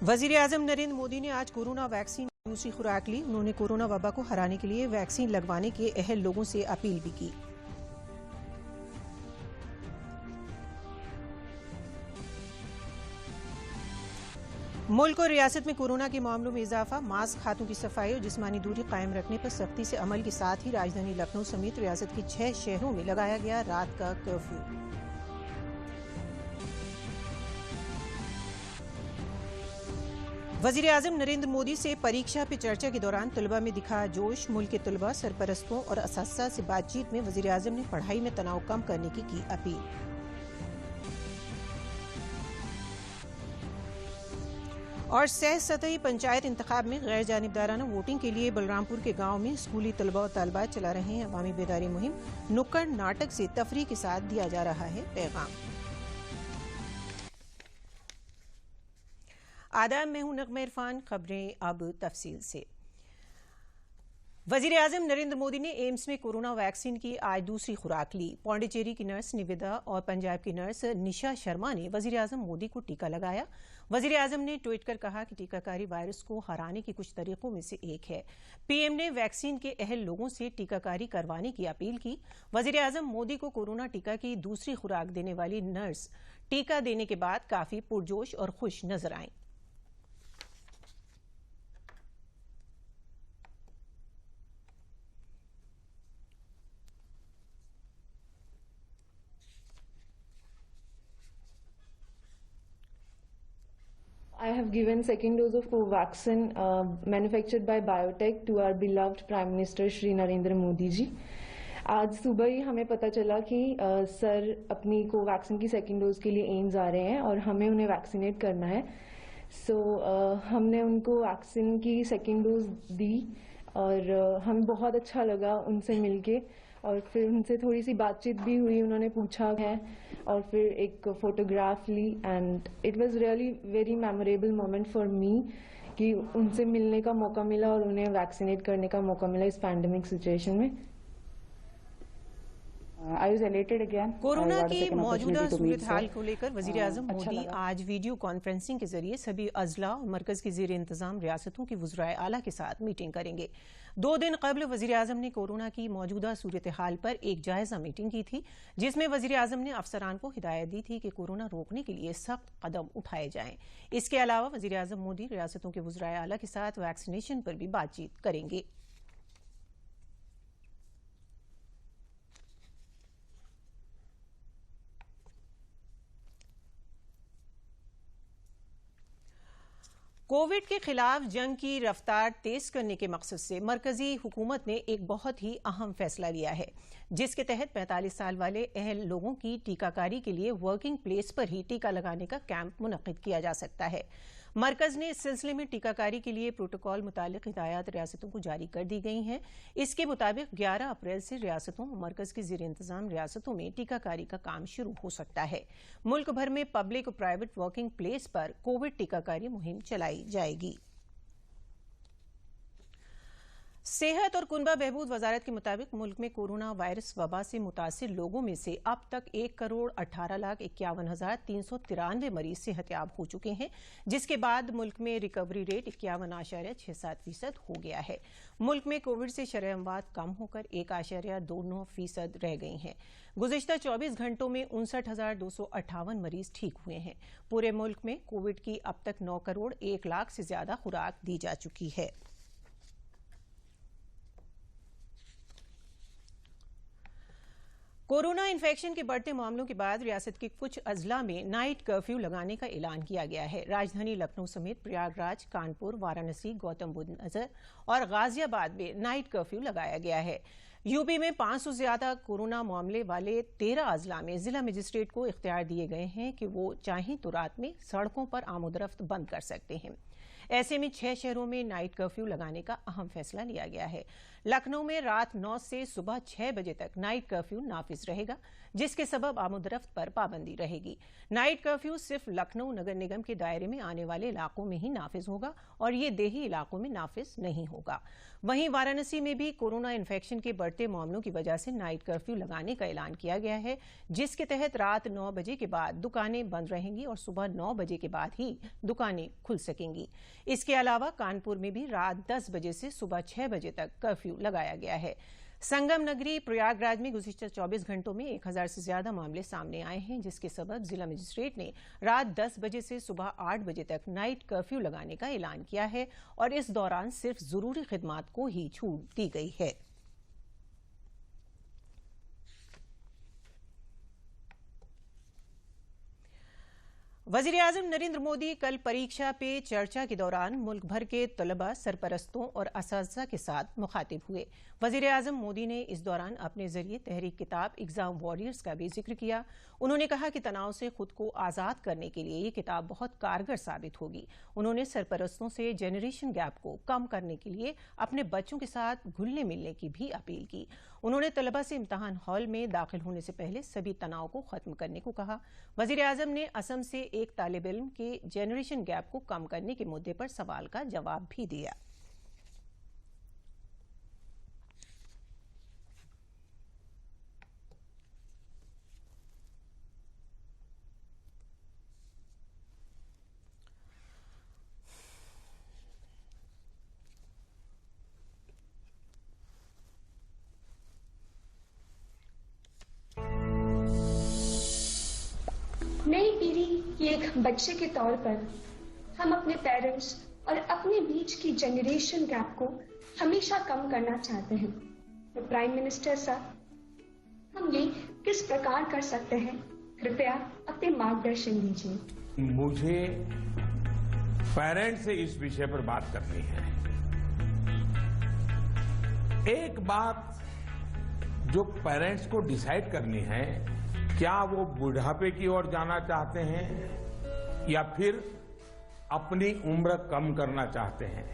वज़ीर-ए-आज़म नरेंद्र मोदी ने आज कोरोना वैक्सीन की दूसरी खुराक ली। उन्होंने कोरोना वबा को हराने के लिए वैक्सीन लगवाने के अहल लोगों से अपील भी की। मुल्क और रियासत में कोरोना के मामलों में इजाफा, मास्क, हाथों की सफाई और जिस्मानी दूरी कायम रखने पर सख्ती से अमल के साथ ही राजधानी लखनऊ समेत रियासत के 6 शहरों में लगाया गया रात का कर्फ्यू। वज़ीर-ए-आज़म नरेंद्र मोदी से परीक्षा पे चर्चा के दौरान तलबा में दिखा जोश। मुल्क के तलबा, सरपरस्तों और असातिज़ा से बातचीत में वज़ीर-ए-आज़म ने पढ़ाई में तनाव कम करने की अपील। और सह सतही पंचायत इंतखाब में गैर जानिबदाराना वोटिंग के लिए बलरामपुर के गांव में स्कूली तलबा और तालिबात चला रहे हैं अवामी बेदारी मुहिम। नुक्कड़ नाटक से तफरीह के साथ दिया जा रहा है पैगाम। आदाब, मैं हूं नगमा इरफान। खबरें अब तफसील से। वज़ीर-ए-आज़म नरेंद्र मोदी ने एम्स में कोरोना वैक्सीन की आज दूसरी खुराक ली। पौंडीचेरी की नर्स निवेदा और पंजाब की नर्स निशा शर्मा ने वज़ीर-ए-आज़म मोदी को टीका लगाया। वज़ीर-ए-आज़म ने ट्वीट कर कहा कि टीकाकारी वायरस को हराने के कुछ तरीकों में से एक है। पीएम ने वैक्सीन के अहल लोगों से टीकाकारी करवाने की अपील की। वज़ीर-ए-आज़म मोदी को कोरोना टीका की दूसरी खुराक देने वाली नर्स टीका देने के बाद काफी पुरजोश और खुश नजर आईं। I have given second dose of Covaxin manufactured by Biotech to our beloved Prime Minister Shri Narendra Modi जी। आज सुबह ही हमें पता चला कि सर अपनी कोवैक्सीन की सेकेंड डोज के लिए एम्स आ रहे हैं और हमें उन्हें वैक्सीनेट करना है। हमने उनको वैक्सीन की सेकेंड डोज दी और हमें बहुत अच्छा लगा उनसे मिलके और फिर उनसे थोड़ी सी बातचीत भी हुई, उन्होंने पूछा है और फिर एक फोटोग्राफ ली and it was really very memorable moment for me कि उनसे मिलने का मौका मिला और उन्हें वैक्सीनेट करने का मौका मिला इस पैंडेमिक सिचुएशन में। कोरोना की मौजूदा सूरत हाल को लेकर वज़ीर-ए-आज़म मोदी आज वीडियो कॉन्फ्रेंसिंग के जरिए सभी अजला और मरकज की ज़ेर इंतजाम रियासतों की वज़राए आला के साथ मीटिंग करेंगे। 2 दिन कबल वज़ीर-ए-आज़म ने कोरोना की मौजूदा सूरत हाल पर एक जायजा मीटिंग की थी, जिसमें वज़ीर-ए-आज़म ने अफसरान को हिदायत दी थी कि कोरोना रोकने के लिए सख्त कदम उठाए जाएं। इसके अलावा वज़ीर-ए-आज़म मोदी रियासतों के वज़राए आला के साथ वैक्सीनेशन पर भी बातचीत करेंगे। कोविड के खिलाफ जंग की रफ्तार तेज करने के मकसद से मरकजी हुकूमत ने एक बहुत ही अहम फैसला लिया है, जिसके तहत 45 साल वाले अहल लोगों की टीकाकारी के लिए वर्किंग प्लेस पर ही टीका लगाने का कैंप मुनक्किद किया जा सकता है। मरकज ने इस सिलसिले में टीकाकारी के लिए प्रोटोकॉल मुतालिक हिदायत रियासतों को जारी कर दी गई हैं। इसके मुताबिक 11 अप्रैल से रियासतों और मरकज की ज़ेर इंतजाम रियासतों में टीकाकारी का काम शुरू हो सकता है। मुल्क भर में पब्लिक और प्राइवेट वर्किंग प्लेस पर कोविड टीकाकारी मुहिम चलाई जाएगी। सेहत और कुनबा बहबूद वजारत के मुताबिक मुल्क में कोरोना वायरस वबा से मुतासिर लोगों में से अब तक 1,18,51,393 मरीज सेहतयाब हो चुके हैं, जिसके बाद मुल्क में रिकवरी रेट 51.67% हो गया है। मुल्क में कोविड से शरह अमवात कम होकर 1.29% रह गई हैं। गुज़िश्ता 24 घंटों में 59,258 मरीज ठीक हुए हैं। पूरे मुल्क में कोविड की अब तक 9 करोड़ 1 लाख से ज्यादा खुराक दी जा चुकी है। कोरोना इन्फेक्शन के बढ़ते मामलों के बाद रियासत के कुछ अजला में नाइट कर्फ्यू लगाने का ऐलान किया गया है। राजधानी लखनऊ समेत प्रयागराज, कानपुर, वाराणसी, गौतम बुद्ध नगर और गाजियाबाद में नाइट कर्फ्यू लगाया गया है। यूपी में 500 से ज्यादा कोरोना मामले वाले 13 अजला में जिला मजिस्ट्रेट को इख्तियार दिए गए हैं कि वो चाहें तो रात में सड़कों पर आमोदरफ्त बंद कर सकते हैं। ऐसे में 6 शहरों में नाइट कर्फ्यू लगाने का अहम फैसला लिया गया है। लखनऊ में रात 9 से सुबह 6 बजे तक नाइट कर्फ्यू नाफिज रहेगा, जिसके सबब आमोदरफ्त पर पाबंदी रहेगी। नाइट कर्फ्यू सिर्फ लखनऊ नगर निगम के दायरे में आने वाले इलाकों में ही नाफिज होगा और ये देही इलाकों में नाफिज नहीं होगा। वहीं वाराणसी में भी कोरोना इन्फेक्शन के बढ़ते बढ़ते मामलों की वजह से नाइट कर्फ्यू लगाने का ऐलान किया गया है, जिसके तहत रात 9 बजे के बाद दुकानें बंद रहेंगी और सुबह 9 बजे के बाद ही दुकानें खुल सकेंगी। इसके अलावा कानपुर में भी रात 10 बजे से सुबह 6 बजे तक कर्फ्यू लगाया गया है। संगम नगरी प्रयागराज में गुज़िश्ता 24 घंटों में 1000 से ज्यादा मामले सामने आए हैं, जिसके सबब जिला मजिस्ट्रेट ने रात 10 बजे से सुबह 8 बजे तक नाइट कर्फ्यू लगाने का ऐलान किया है और इस दौरान सिर्फ जरूरी खिदमात को ही छूट दी गई है। वज़ीर-ए-आज़म नरेंद्र मोदी कल परीक्षा पे चर्चा के दौरान मुल्क भर के तलबा, सरपरस्तों और असातिज़ा के साथ मुखातिब हुए। वज़ीर-ए-आज़म मोदी ने इस दौरान अपने जरिए तहरीक किताब एग्जाम वॉरियर्स का भी जिक्र किया। उन्होंने कहा कि तनाव से खुद को आज़ाद करने के लिए ये किताब बहुत कारगर साबित होगी। उन्होंने सरपरस्तों से जेनरेशन गैप को कम करने के लिए अपने बच्चों के साथ घुलने मिलने की भी अपील की। उन्होंने तलबा से इम्तिहान हॉल में दाखिल होने से पहले सभी तनाव को खत्म करने को कहा। वज़ीर-ए-आज़म ने असम से एक तालिब इल्म के जेनरेशन गैप को कम करने के मुद्दे पर सवाल का जवाब भी दिया। नई पीढ़ी के एक बच्चे के तौर पर हम अपने पेरेंट्स और अपने बीच की जनरेशन गैप को हमेशा कम करना चाहते हैं। तो प्राइम मिनिस्टर साहब, हम ये किस प्रकार कर सकते हैं? कृपया अपने मार्गदर्शन दीजिए। मुझे पेरेंट्स से इस विषय पर बात करनी है। एक बात जो पेरेंट्स को डिसाइड करनी है, क्या वो बुढ़ापे की ओर जाना चाहते हैं या फिर अपनी उम्र कम करना चाहते हैं।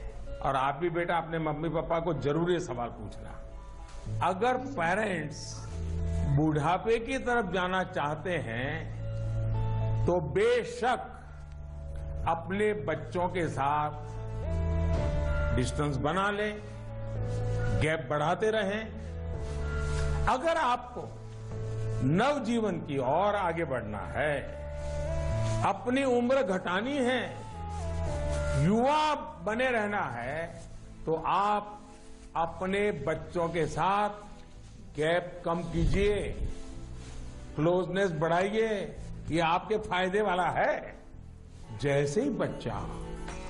और आप भी बेटा अपने मम्मी पापा को जरूर ये सवाल पूछना। अगर पेरेंट्स बुढ़ापे की तरफ जाना चाहते हैं तो बेशक अपने बच्चों के साथ डिस्टेंस बना लें, गैप बढ़ाते रहें। अगर आपको नवजीवन की ओर आगे बढ़ना है, अपनी उम्र घटानी है, युवा बने रहना है, तो आप अपने बच्चों के साथ गैप कम कीजिए, क्लोजनेस बढ़ाइए। ये आपके फायदे वाला है। जैसे ही बच्चा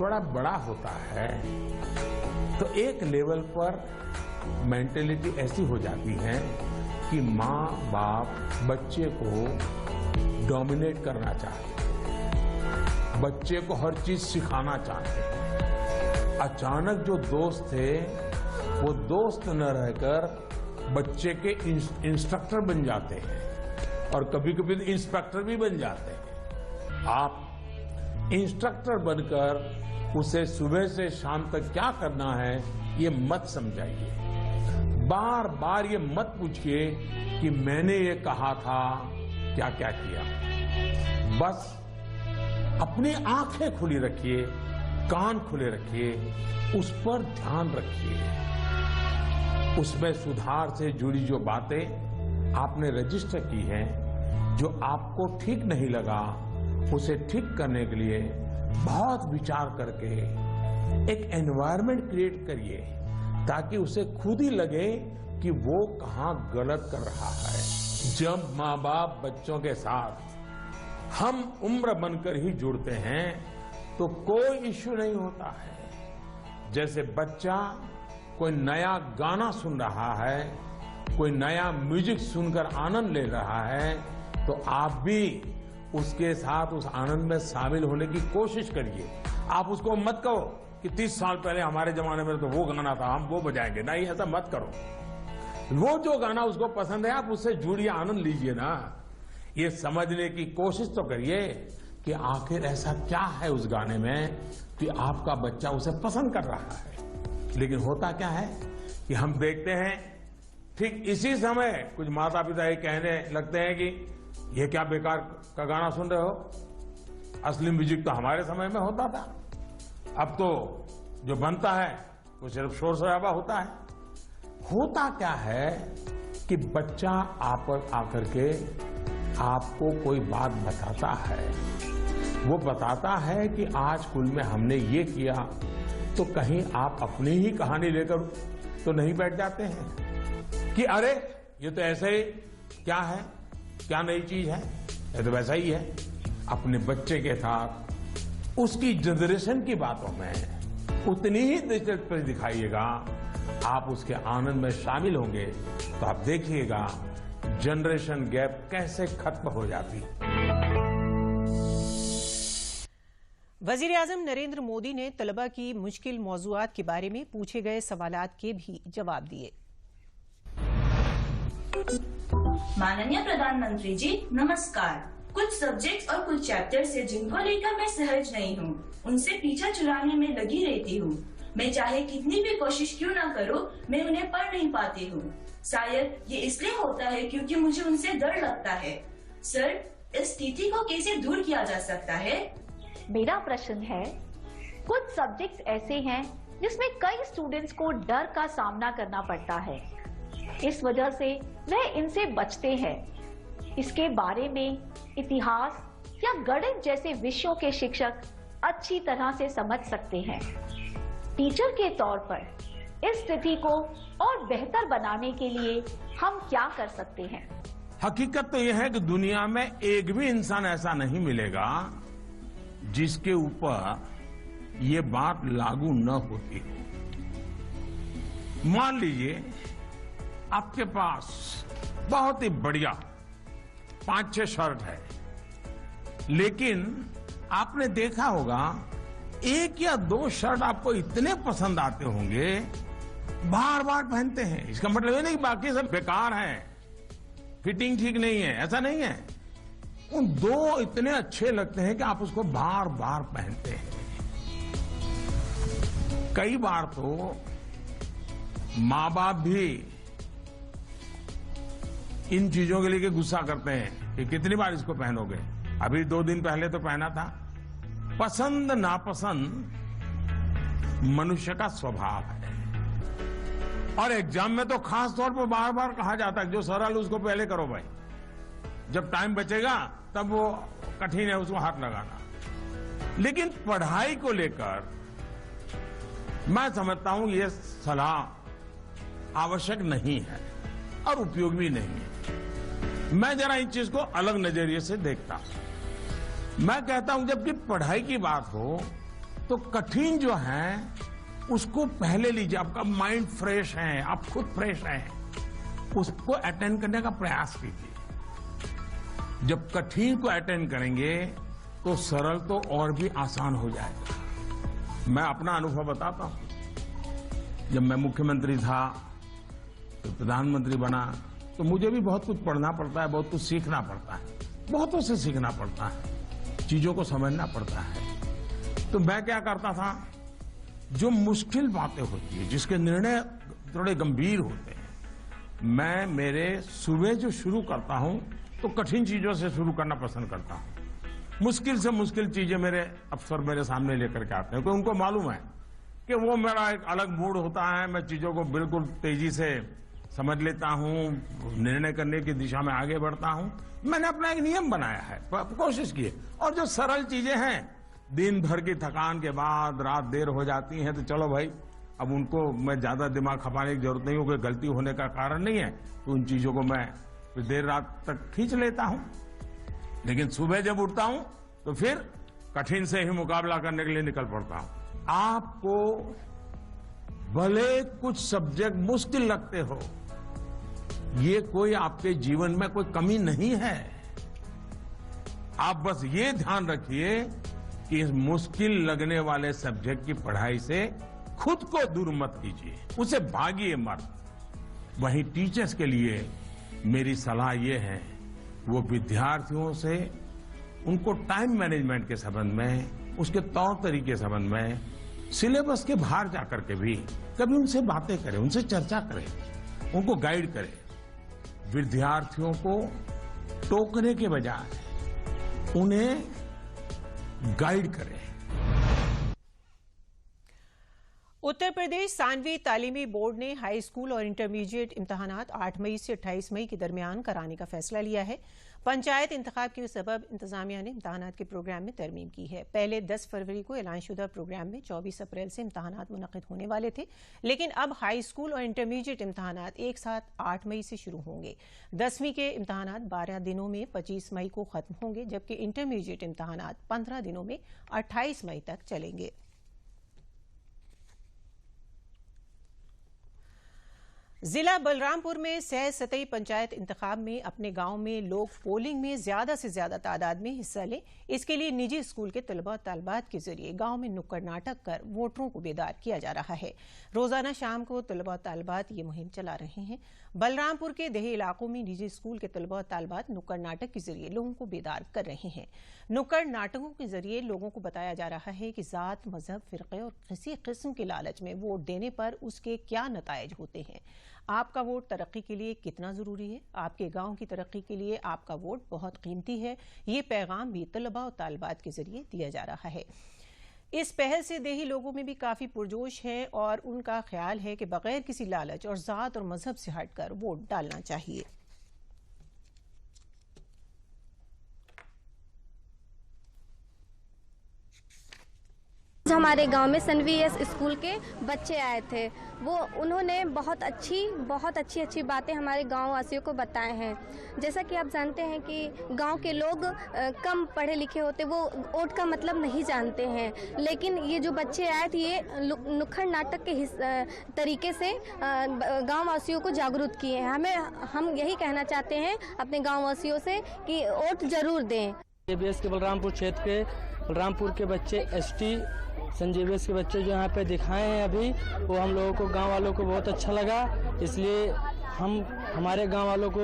थोड़ा बड़ा होता है तो एक लेवल पर मेंटेलिटी ऐसी हो जाती है कि माँ बाप बच्चे को डोमिनेट करना चाहते हैं, बच्चे को हर चीज सिखाना चाहते हैं। अचानक जो दोस्त थे वो दोस्त न रहकर बच्चे के इंस्ट्रक्टर बन जाते हैं और कभी कभी इंस्पेक्टर भी बन जाते हैं। आप इंस्ट्रक्टर बनकर उसे सुबह से शाम तक क्या करना है ये मत समझाइए। बार बार ये मत पूछिए कि मैंने ये कहा था, क्या क्या किया। बस अपनी आंखें खुली रखिए, कान खुले रखिए, उस पर ध्यान रखिए। उसमें सुधार से जुड़ी जो बातें आपने रजिस्टर की हैं, जो आपको ठीक नहीं लगा, उसे ठीक करने के लिए बहुत विचार करके एक एनवायरनमेंट क्रिएट करिए ताकि उसे खुद ही लगे कि वो कहाँ गलत कर रहा है। जब माँ बाप बच्चों के साथ हम उम्र बनकर ही जुड़ते हैं तो कोई इश्यू नहीं होता है। जैसे बच्चा कोई नया गाना सुन रहा है, कोई नया म्यूजिक सुनकर आनंद ले रहा है, तो आप भी उसके साथ उस आनंद में शामिल होने की कोशिश करिए। आप उसको मत कहो कि 30 साल पहले हमारे जमाने में तो वो गाना था, हम वो बजाएंगे। नहीं, ऐसा मत करो। वो जो गाना उसको पसंद है आप उससे जुड़िए, आनंद लीजिए ना। ये समझने की कोशिश तो करिए कि आखिर ऐसा क्या है उस गाने में कि आपका बच्चा उसे पसंद कर रहा है। लेकिन होता क्या है कि हम देखते हैं ठीक इसी समय कुछ माता पिता ये कहने लगते हैं कि ये क्या बेकार का गाना सुन रहे हो, असली म्यूजिक तो हमारे समय में होता था। अब तो जो बनता है वो सिर्फ शोर शराबा होता है। होता क्या है कि बच्चा आप आकर के आपको कोई बात बताता है, वो बताता है कि आज स्कूल में हमने ये किया, तो कहीं आप अपनी ही कहानी लेकर तो नहीं बैठ जाते हैं कि अरे ये तो ऐसे ही, क्या है, क्या नई चीज है, ये तो वैसा ही है। अपने बच्चे के साथ उसकी जनरेशन की बातों में उतनी ही दिलचस्पी दिखाइएगा, आप उसके आनंद में शामिल होंगे तो आप देखिएगा जनरेशन गैप कैसे खत्म हो जाती। वजीर आजम नरेंद्र मोदी ने तलबा की मुश्किल मौजूआत के बारे में पूछे गए सवालात के भी जवाब दिए। माननीय प्रधानमंत्री जी नमस्कार। कुछ सब्जेक्ट्स और कुछ चैप्टर्स है जिनको लेकर मैं सहज नहीं हूँ, उनसे पीछा छुड़ाने में लगी रहती हूँ। मैं चाहे कितनी भी कोशिश क्यों ना करूँ, मैं उन्हें पढ़ नहीं पाती हूँ। शायद ये इसलिए होता है क्योंकि मुझे उनसे डर लगता है। सर, इस स्थिति को कैसे दूर किया जा सकता है? मेरा प्रश्न है, कुछ सब्जेक्ट्स ऐसे हैं जिसमें कई स्टूडेंट्स को डर का सामना करना पड़ता है, इस वजह से वह इनसे बचते हैं। इसके बारे में इतिहास या गणित जैसे विषयों के शिक्षक अच्छी तरह से समझ सकते हैं। टीचर के तौर पर इस स्थिति को और बेहतर बनाने के लिए हम क्या कर सकते हैं? हकीकत तो यह है कि दुनिया में एक भी इंसान ऐसा नहीं मिलेगा जिसके ऊपर ये बात लागू न होती हो। मान लीजिए आपके पास बहुत ही बढ़िया 5-6 शर्ट है, लेकिन आपने देखा होगा 1 या 2 शर्ट आपको इतने पसंद आते होंगे, बार बार पहनते हैं। इसका मतलब ये नहीं कि बाकी सब बेकार हैं, फिटिंग ठीक नहीं है, ऐसा नहीं है। उन 2 इतने अच्छे लगते हैं कि आप उसको बार बार पहनते हैं। कई बार तो माँ बाप भी इन चीजों के लिए गुस्सा करते हैं कि कितनी बार इसको पहनोगे। अभी 2 दिन पहले तो पहना था। पसंद नापसंद मनुष्य का स्वभाव है, और एग्जाम में तो खास तौर पर बार बार कहा जाता है जो सरल उसको पहले करो भाई, जब टाइम बचेगा तब वो कठिन है उसको हाथ लगाना। लेकिन पढ़ाई को लेकर मैं समझता हूं ये सलाह आवश्यक नहीं है और उपयोगी भी नहीं है। मैं जरा इस चीज को अलग नजरिए से देखता हूं। मैं कहता हूं जबकि पढ़ाई की बात हो तो कठिन जो है उसको पहले लीजिए। आपका माइंड फ्रेश है, आप खुद फ्रेश हैं, उसको अटेंड करने का प्रयास कीजिए। जब कठिन को अटेंड करेंगे तो सरल तो और भी आसान हो जाएगा। मैं अपना अनुभव बताता हूं। जब मैं मुख्यमंत्री था तो प्रधानमंत्री बना तो मुझे भी बहुत कुछ पढ़ना पड़ता है, बहुत कुछ सीखना पड़ता है, बहुतों से सीखना पड़ता है, चीजों को समझना पड़ता है। तो मैं क्या करता था, जो मुश्किल बातें होती है, जिसके निर्णय थोड़े गंभीर होते हैं, मैं मेरे सुबह जो शुरू करता हूं तो कठिन चीजों से शुरू करना पसंद करता हूं। मुश्किल से मुश्किल चीजें मेरे अफसर मेरे सामने लेकर के आते हैं, क्योंकि उनको मालूम है कि वो मेरा एक अलग मूड होता है। मैं चीजों को बिल्कुल तेजी से समझ लेता हूं, निर्णय करने की दिशा में आगे बढ़ता हूं। मैंने अपना एक नियम बनाया है, कोशिश की है। और जो सरल चीजें हैं, दिन भर की थकान के बाद रात देर हो जाती है तो चलो भाई, अब उनको मैं ज्यादा दिमाग खपाने की जरूरत नहीं हो, कोई गलती होने का कारण नहीं है, तो उन चीजों को मैं देर रात तक खींच लेता हूं। लेकिन सुबह जब उठता हूं तो फिर कठिन से ही मुकाबला करने के लिए निकल पड़ता हूं। आपको भले कुछ सब्जेक्ट मुश्किल लगते हो, ये कोई आपके जीवन में कोई कमी नहीं है। आप बस ये ध्यान रखिए कि इस मुश्किल लगने वाले सब्जेक्ट की पढ़ाई से खुद को दूर मत कीजिए, उसे भागिए मत। वहीं टीचर्स के लिए मेरी सलाह ये है, वो विद्यार्थियों से उनको टाइम मैनेजमेंट के संबंध में, उसके तौर तरीके के संबंध में, सिलेबस के बाहर जाकर के भी कभी उनसे बातें करें, उनसे चर्चा करें, उनको गाइड करें। विद्यार्थियों को टोकने के बजाय उन्हें गाइड करें। उत्तर प्रदेश सानवी तालीमी बोर्ड ने हाई स्कूल और इंटरमीडिएट इम्तहानात 8 मई से 28 मई के दरमियान कराने का फैसला लिया है। पंचायत इंतखाब के सबब इंतजामिया ने इम्तहानात के प्रोग्राम में तरमीम की है। पहले 10 फरवरी को ऐलानशुदा प्रोग्राम में 24 अप्रैल से इम्तहानात मुनक़िद होने वाले थे, लेकिन अब हाई स्कूल और इंटरमीडिएट इम्तहानात एक साथ 8 मई से शुरू होंगे। 10वीं के इम्तहानात 12 दिनों में 25 मई को खत्म होंगे, जबकि इंटरमीडिएट इम्तहानात 15 दिनों में 28 मई तक चलेंगे। जिला बलरामपुर में सह सतही पंचायत इंतखाब में अपने गांव में लोग पोलिंग में ज्यादा से ज्यादा तादाद में हिस्सा लें, इसके लिए निजी स्कूल के तलबा तालबात के जरिए गांव में नुक्कड़ नाटक कर वोटरों को बेदार किया जा रहा है। रोजाना शाम को तलबा तालबात ये मुहिम चला रहे हैं। बलरामपुर के देही इलाकों में निजी स्कूल के तलबा तालबात नुक्कड़ नाटक के जरिए लोगों को बेदार कर रहे हैं। नुक्कड़ नाटकों के जरिए लोगों को बताया जा रहा है कि जात, मजहब, फिरके और किसी किस्म के लालच में वोट देने पर उसके क्या नताइज होते हैं। आपका वोट तरक्की के लिए कितना जरूरी है, आपके गांव की तरक्की के लिए आपका वोट बहुत कीमती है, ये पैगाम भी तलबा और तालबात के जरिए दिया जा रहा है। इस पहल से देही लोगों में भी काफी पुरजोश है और उनका ख्याल है कि बगैर किसी लालच और जात और मजहब से हटकर वोट डालना चाहिए। हमारे गांव में सनवीएस स्कूल के बच्चे आए थे, उन्होंने बहुत अच्छी बातें हमारे गांव वासियों को बताए हैं। जैसा कि आप जानते हैं कि गांव के लोग कम पढ़े लिखे होते, वो वोट का मतलब नहीं जानते हैं, लेकिन ये जो बच्चे आए थे ये नुक्कड़ नाटक के तरीके से गांव वासियों को जागरूक किए हैं। हम यही कहना चाहते हैं अपने गाँव वासियों से कि वोट जरूर दें। जेबीएस के बलरामपुर क्षेत्र के बलरामपुर के बच्चे एसटी संजीवियस के बच्चे जो यहाँ पे दिखाए हैं अभी, वो हम लोगों को गांव वालों को बहुत अच्छा लगा। इसलिए हमारे गांव वालों को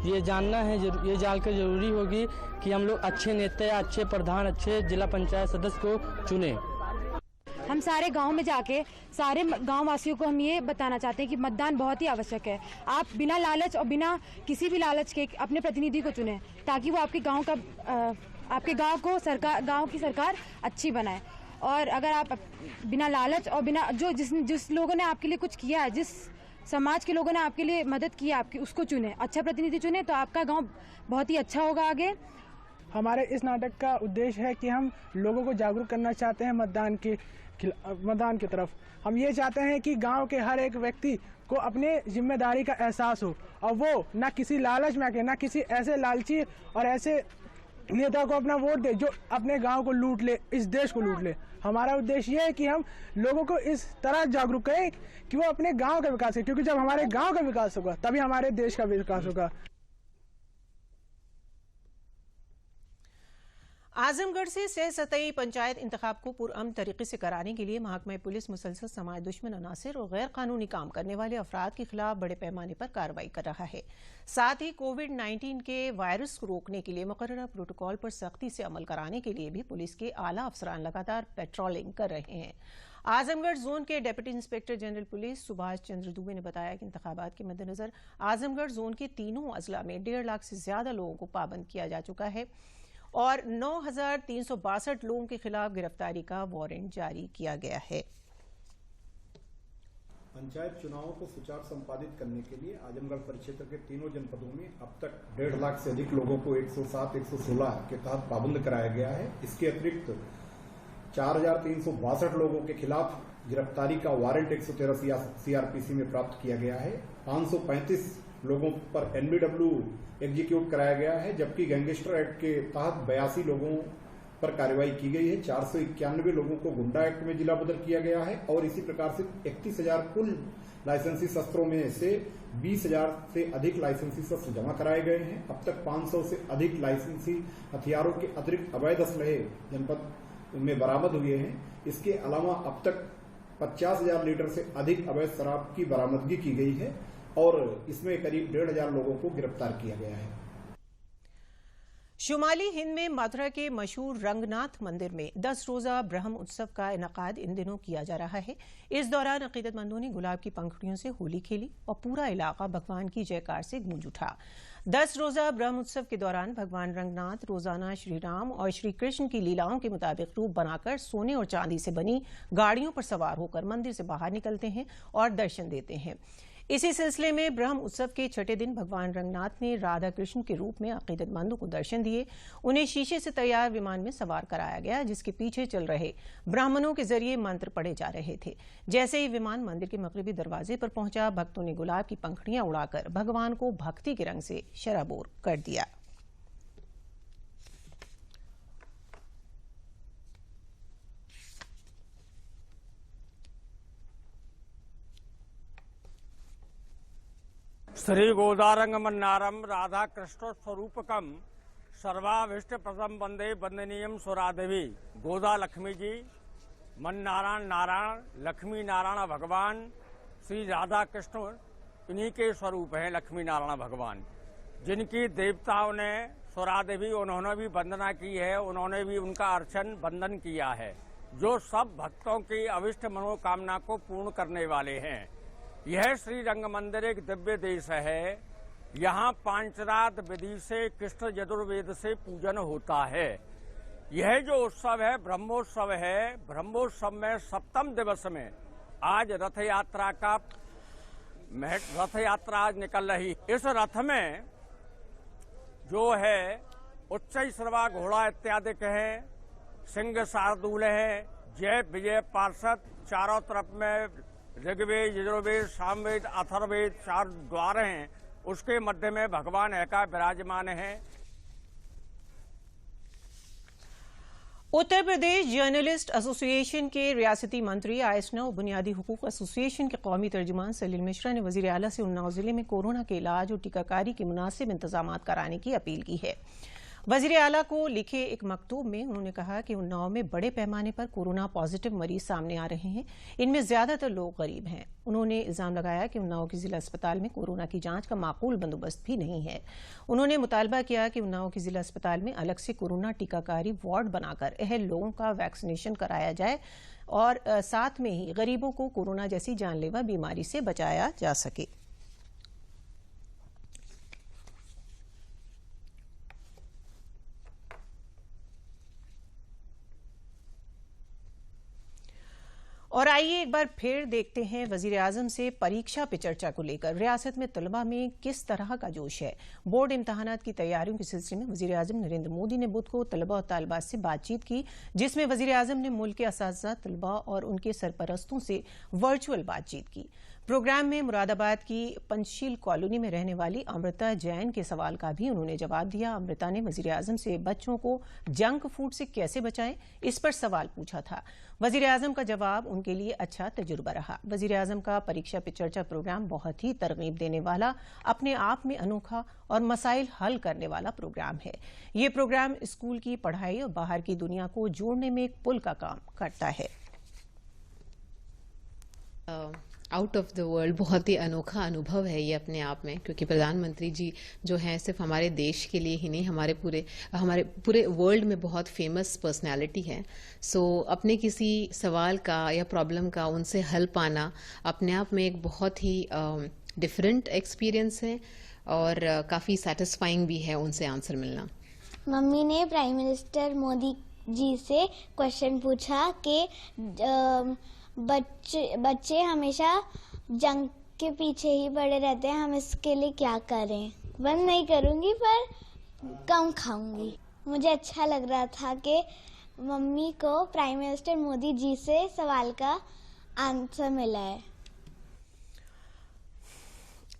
ये जानना है, ये जानकर जरूरी होगी कि हम लोग अच्छे नेता, अच्छे प्रधान, अच्छे जिला पंचायत सदस्य को चुने। हम सारे गांव में जाके सारे गांव वासियों को हम ये बताना चाहते हैं कि मतदान बहुत ही आवश्यक है। आप बिना लालच और बिना किसी भी लालच के अपने प्रतिनिधि को चुनें, ताकि वो आपके गांव को गांव की सरकार अच्छी बनाए। और अगर आप बिना लालच और बिना जिस लोगों ने आपके लिए कुछ किया है, जिस समाज के लोगों ने आपके लिए मदद की है आपकी, उसको चुने, अच्छा प्रतिनिधि चुने, तो आपका गांव बहुत ही अच्छा होगा आगे। हमारे इस नाटक का उद्देश्य है कि हम लोगों को जागरूक करना चाहते हैं मतदान की तरफ। हम ये चाहते हैं कि गांव के हर एक व्यक्ति को अपने जिम्मेदारी का एहसास हो और वो ना किसी लालच में आके, ना किसी ऐसे लालची और ऐसे नेता को अपना वोट दे जो अपने गांव को लूट ले, इस देश को लूट ले। हमारा उद्देश्य ये है कि हम लोगों को इस तरह जागरूक करें कि वो अपने गांव का विकास करें, क्योंकि जब हमारे गांव का विकास होगा तभी हमारे देश का विकास होगा। आजमगढ़ से सह सतही पंचायत इंतखाब को पुरअमन तरीके से कराने के लिए महकमा पुलिस मुसलसल समाज दुश्मन अनासिर और गैर कानूनी काम करने वाले अफराद के खिलाफ बड़े पैमाने पर कार्रवाई कर रहा है। साथ ही कोविड-19 के वायरस को रोकने के लिए मुकर्ररा प्रोटोकॉल पर सख्ती से अमल कराने के लिए भी पुलिस के आला अफसरान लगातार पेट्रोलिंग कर रहे हैं। आजमगढ़ जोन के deputy inspector general police Subhash Chandra Dubey ने बताया कि इंतखाबात के मद्देनजर आजमगढ़ जोन के तीनों अजला में 1.5 लाख से ज्यादा लोगों को पाबंद किया जा चुका है और 9,362 लोगों के खिलाफ गिरफ्तारी का वारंट जारी किया गया है। पंचायत चुनावों को सुचारू संपादित करने के लिए आजमगढ़ परिक्षेत्र के तीनों जनपदों में अब तक 1.5 लाख से अधिक लोगों को 107-116 के तहत पाबंद कराया गया है। इसके अतिरिक्त 4,362 लोगों के खिलाफ गिरफ्तारी का वारंट 113 सीआरपीसी में प्राप्त किया गया है। 535 लोगों पर एनबीडब्ल्यू एग्जीक्यूट कराया गया है, जबकि गैंगस्टर एक्ट के तहत 82 लोगों पर कार्रवाई की गई है। 491 लोगों को गुंडा एक्ट में जिला बदल किया गया है और इसी प्रकार से 31,000 कुल लाइसेंसी शस्त्रों में से 20,000 से अधिक लाइसेंसी शस्त्र जमा कराए गए हैं। अब तक 500 से अधिक लाइसेंसी हथियारों के अतिरिक्त अवैध असलहे जनपद में बरामद हुए हैं। इसके अलावा अब तक 50,000 लीटर से अधिक अवैध शराब की बरामदगी की गई है और इसमें करीब 1,500 लोगों को गिरफ्तार किया गया है। शुमाली हिंद में मथुरा के मशहूर रंगनाथ मंदिर में 10 रोजा ब्रह्म उत्सव का इनकाद इन दिनों किया जा रहा है। इस दौरान अकीदतमंदों ने गुलाब की पंखुड़ियों से होली खेली और पूरा इलाका भगवान की जयकार से गूंज उठा। 10 रोजा ब्रह्म उत्सव के दौरान भगवान रंगनाथ रोजाना श्री राम और श्री कृष्ण की लीलाओं के मुताबिक रूप बनाकर सोने और चांदी से बनी गाड़ियों पर सवार होकर मंदिर से बाहर निकलते हैं और दर्शन देते हैं। इसी सिलसिले में ब्रह्म उत्सव के छठे दिन भगवान रंगनाथ ने राधा कृष्ण के रूप में अकीदतमंदों को दर्शन दिए। उन्हें शीशे से तैयार विमान में सवार कराया गया, जिसके पीछे चल रहे ब्राह्मणों के जरिए मंत्र पढ़े जा रहे थे। जैसे ही विमान मंदिर के मगरबी दरवाजे पर पहुंचा, भक्तों ने गुलाब की पंखुड़ियां उड़ाकर भगवान को भक्ति के रंग से शराबोर कर दिया। श्री गोदारंग मन्नारम राधा कृष्ण स्वरूपकम सर्वाभिष्ट प्रथम वंदे वंदनीयम सुरादेवी। गोदा लक्ष्मी जी, मन्नारायण नारायण, लक्ष्मी नारायण भगवान श्री राधा कृष्ण इन्हीं के स्वरूप हैं। लक्ष्मी नारायण भगवान जिनकी देवताओं ने सुरादेवी, उन्होंने भी वंदना की है, उन्होंने भी उनका अर्चन वंदन किया है, जो सब भक्तों की अविष्ट मनोकामना को पूर्ण करने वाले हैं। यह श्री रंग मंदिर एक दिव्य देश है। यहाँ पांचरात विधि से कृष्ण यजुर्वेद से पूजन होता है। यह जो उत्सव है ब्रह्मोत्सव है। ब्रह्मोत्सव में सप्तम दिवस में आज रथ यात्रा आज निकल रही। इस रथ में जो है उच्च श्रवा घोड़ा इत्यादि है, सिंह शार्दूल है, जय विजय पार्षद, चारों तरफ में ऋग्वेद, यजुर्वेद, सामवेद, अथर्ववेद 4 द्वार हैं। उसके मध्य में भगवान एका विराजमान है। उत्तर प्रदेश जर्नलिस्ट एसोसिएशन के रियासती मंत्री आईएसनौ बुनियादी हुकूक एसोसिएशन के कौमी तर्जुमान सलील मिश्रा ने वजीर आला से उन्नाव जिले में कोरोना के इलाज और टीकाकारी के मुनासिब इंतजाम कराने की अपील की है। वजीर आला को लिखे एक मकतूब में उन्होंने कहा कि उन्नाव में बड़े पैमाने पर कोरोना पॉजिटिव मरीज सामने आ रहे हैं। इनमें ज्यादातर लोग गरीब हैं। उन्होंने इल्जाम लगाया कि उन्नाव के जिला अस्पताल में कोरोना की जांच का माकूल बंदोबस्त भी नहीं है। उन्होंने मुतालबा किया कि उन्नाव के जिला अस्पताल में अलग से कोरोना टीकाकारी वार्ड बनाकर अहल लोगों का वैक्सीनेशन कराया जाए और साथ में ही गरीबों को कोरोना जैसी जानलेवा बीमारी से बचाया जा सके। और आइए एक बार फिर देखते हैं वजीर आजम से परीक्षा पे चर्चा को लेकर रियासत में तलबा में किस तरह का जोश है। बोर्ड इम्तहानात की तैयारियों के सिलसिले में वजीर आजम नरेंद्र मोदी ने बुध को तलबा और तालिबात से बातचीत की, जिसमें वजीर आजम ने मुल्क के असातिज़ा, तलबा और उनके सरपरस्तों से वर्चुअल बातचीत की। प्रोग्राम में मुरादाबाद की पंचशील कॉलोनी में रहने वाली अमृता जैन के सवाल का भी उन्होंने जवाब दिया। अमृता ने वजीर आजम से बच्चों को जंक फूड से कैसे बचाएं, इस पर सवाल पूछा था। वजीर आजम का जवाब उनके लिए अच्छा तजुर्बा रहा। वजीर आजम का परीक्षा पे चर्चा प्रोग्राम बहुत ही तरगीब देने वाला, अपने आप में अनोखा और मसाइल हल करने वाला प्रोग्राम है। ये प्रोग्राम स्कूल की पढ़ाई और बाहर की दुनिया को जोड़ने में एक पुल का काम करता है। आउट ऑफ द वर्ल्ड बहुत ही अनोखा अनुभव है ये अपने आप में, क्योंकि प्रधानमंत्री जी जो हैं सिर्फ हमारे देश के लिए ही नहीं, हमारे पूरे वर्ल्ड में बहुत फेमस पर्सनालिटी है। सो अपने किसी सवाल का या प्रॉब्लम का उनसे हल पाना अपने आप में एक बहुत ही डिफरेंट एक्सपीरियंस है और काफ़ी सेटिस्फाइंग भी है उनसे आंसर मिलना। मम्मी ने प्राइम मिनिस्टर मोदी जी से क्वेश्चन पूछा कि बच्चे हमेशा जंक के पीछे ही पड़े रहते हैं, हम इसके लिए क्या करें। बंद नहीं करूंगी पर कम खाऊंगी। मुझे अच्छा लग रहा था कि मम्मी को प्राइम मिनिस्टर मोदी जी से सवाल का आंसर मिला है।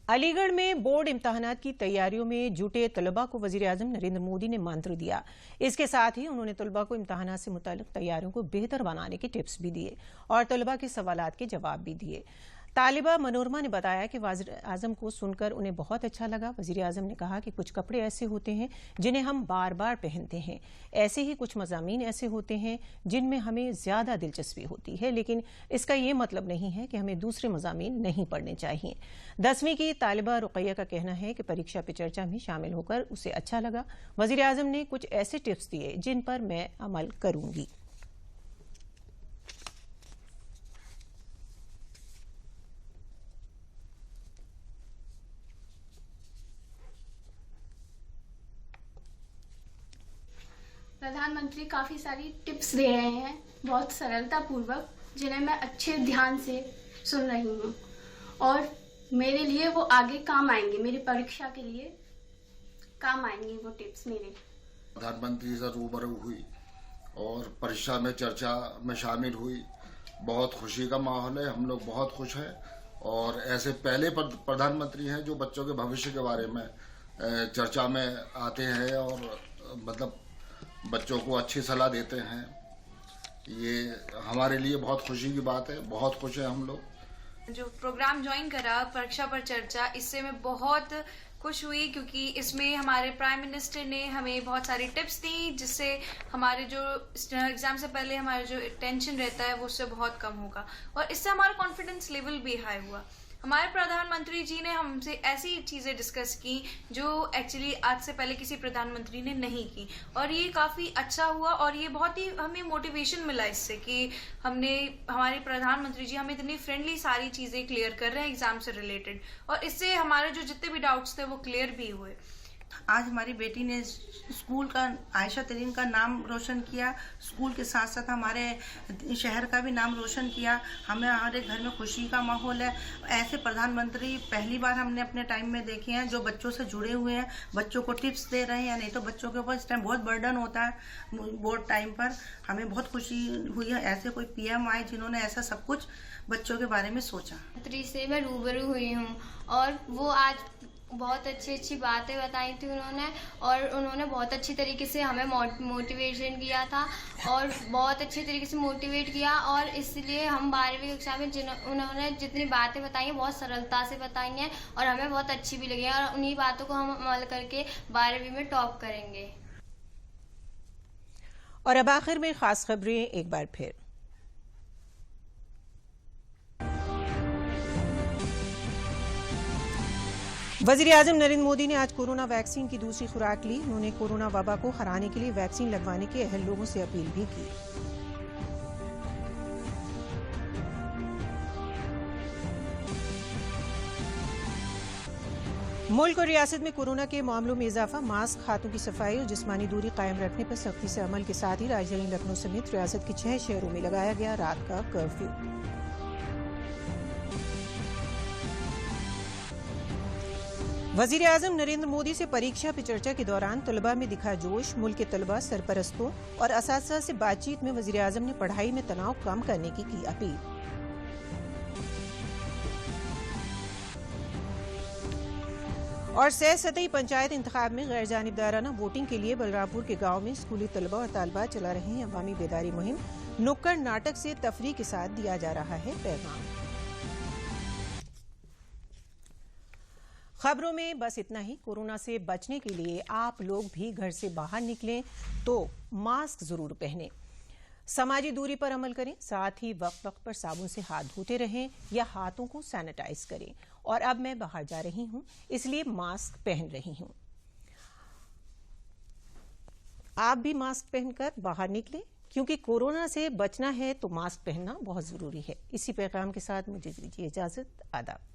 अलीगढ़ में बोर्ड इम्तहानात की तैयारियों में जुटे तलबा को वजीर आजम नरेंद्र मोदी ने मंत्र दिया। इसके साथ ही उन्होंने तलबा को इम्तहानात से मुताल्लिक तैयारियों को बेहतर बनाने के टिप्स भी दिए और तलबा के सवालात के जवाब भी दिए। तालिबा मनोरमा ने बताया कि वज़ीर आज़म को सुनकर उन्हें बहुत अच्छा लगा। वज़ीर आज़म ने कहा कि कुछ कपड़े ऐसे होते हैं जिन्हें हम बार बार पहनते हैं, ऐसे ही कुछ मज़ामीन ऐसे होते हैं जिनमें हमें ज़्यादा दिलचस्पी होती है, लेकिन इसका ये मतलब नहीं है कि हमें दूसरे मज़ामीन नहीं पढ़ने चाहिए। 10वीं की तालिबा रुक़ैया का कहना है कि परीक्षा पे चर्चा में शामिल होकर उसे अच्छा लगा। वज़ीर आज़म ने कुछ ऐसे टिप्स दिए जिन पर मैं अमल करूंगी। प्रधानमंत्री काफ़ी सारी टिप्स दे रहे हैं बहुत सरलतापूर्वक, जिन्हें मैं अच्छे ध्यान से सुन रही हूँ और मेरे लिए वो आगे काम आएंगे, मेरी परीक्षा के लिए काम आएंगे वो टिप्स मेरे। प्रधानमंत्री से रूबरू हुई और परीक्षा में चर्चा में शामिल हुई। बहुत खुशी का माहौल है, हम लोग बहुत खुश हैं और ऐसे पहले प्रधानमंत्री हैं जो बच्चों के भविष्य के बारे में चर्चा में आते हैं और मतलब बच्चों को अच्छी सलाह देते हैं। ये हमारे लिए बहुत खुशी की बात है, बहुत खुश हैं हम लोग। जो प्रोग्राम ज्वाइन करा परीक्षा पर चर्चा, इससे मैं बहुत खुश हुई क्योंकि इसमें हमारे प्राइम मिनिस्टर ने हमें बहुत सारी टिप्स दी, जिससे हमारे जो एग्जाम से पहले हमारा जो टेंशन रहता है वो उससे बहुत कम होगा और इससे हमारा कॉन्फिडेंस लेवल भी हाई हुआ। हमारे प्रधानमंत्री जी ने हमसे ऐसी चीज़ें डिस्कस की जो एक्चुअली आज से पहले किसी प्रधानमंत्री ने नहीं की और ये काफ़ी अच्छा हुआ और ये बहुत ही हमें मोटिवेशन मिला इससे कि हमारे प्रधानमंत्री जी हमें इतनी फ्रेंडली सारी चीज़ें क्लियर कर रहे हैं एग्जाम से रिलेटेड और इससे हमारे जो जितने भी डाउट्स थे वो क्लियर भी हुए। आज हमारी बेटी ने स्कूल का, आयशा तरीन का नाम रोशन किया, स्कूल के साथ साथ हमारे शहर का भी नाम रोशन किया। हमारे घर में खुशी का माहौल है। ऐसे प्रधानमंत्री पहली बार हमने अपने टाइम में देखे हैं जो बच्चों से जुड़े हुए हैं, बच्चों को टिप्स दे रहे हैं। नहीं तो बच्चों के ऊपर इस टाइम बहुत बर्डन होता है बोर्ड टाइम पर। हमें बहुत खुशी हुई है ऐसे कोई पीएम आए जिन्होंने ऐसा सब कुछ बच्चों के बारे में सोचा। मंत्री से मैं रूबरू हुई हूँ और वो आज बहुत अच्छी बातें बताई थी उन्होंने और उन्होंने बहुत अच्छी तरीके से हमें मोटिवेशन किया था और बहुत अच्छे तरीके से मोटिवेट किया और इसलिए हम 12वीं कक्षा में उन्होंने जितनी बातें बताई हैं बहुत सरलता से बताई हैं और हमें बहुत अच्छी भी लगी है और उन्हीं बातों को हम अमल करके 12वीं में टॉप करेंगे। और अब आखिर में खास खबरें एक बार फिर। वज़ीर-ए-आज़म नरेंद्र मोदी ने आज कोरोना वैक्सीन की दूसरी खुराक ली। उन्होंने कोरोना वबा को हराने के लिए वैक्सीन लगवाने के अहल लोगों से अपील भी की। मुल्क और रियासत में कोरोना के मामलों में इजाफा, मास्क, हाथों की सफाई और जिस्मानी दूरी कायम रखने पर सख्ती से अमल के साथ ही राजधानी लखनऊ समेत रियासत के 6 शहरों में लगाया गया रात का कर्फ्यू। वज़ीर-ए-आज़म नरेंद्र मोदी से परीक्षा पे चर्चा के दौरान तलबा में दिखा जोश। मुल्क के तलबा, सरपरस्तों और असातिज़ा से बातचीत में वज़ीर-ए-आज़म ने पढ़ाई में तनाव कम करने की अपील। और सतही पंचायत इंतखाब में गैर जानिबदाराना वोटिंग के लिए बलरामपुर के गांव में स्कूली तलबा और तालबात चला रहे हैं अवामी बेदारी मुहिम। नुक्कड़ नाटक से तफरीह के साथ दिया जा रहा है पैगाम। खबरों में बस इतना ही। कोरोना से बचने के लिए आप लोग भी घर से बाहर निकलें तो मास्क जरूर पहनें, समाजी दूरी पर अमल करें, साथ ही वक्त वक्त पर साबुन से हाथ धोते रहें या हाथों को सैनिटाइज करें। और अब मैं बाहर जा रही हूं इसलिए मास्क पहन रही हूं। आप भी मास्क पहनकर बाहर निकलें क्योंकि कोरोना से बचना है तो मास्क पहनना बहुत जरूरी है। इसी पैगाम के साथ मुझे दीजिए इजाजत। आदाब।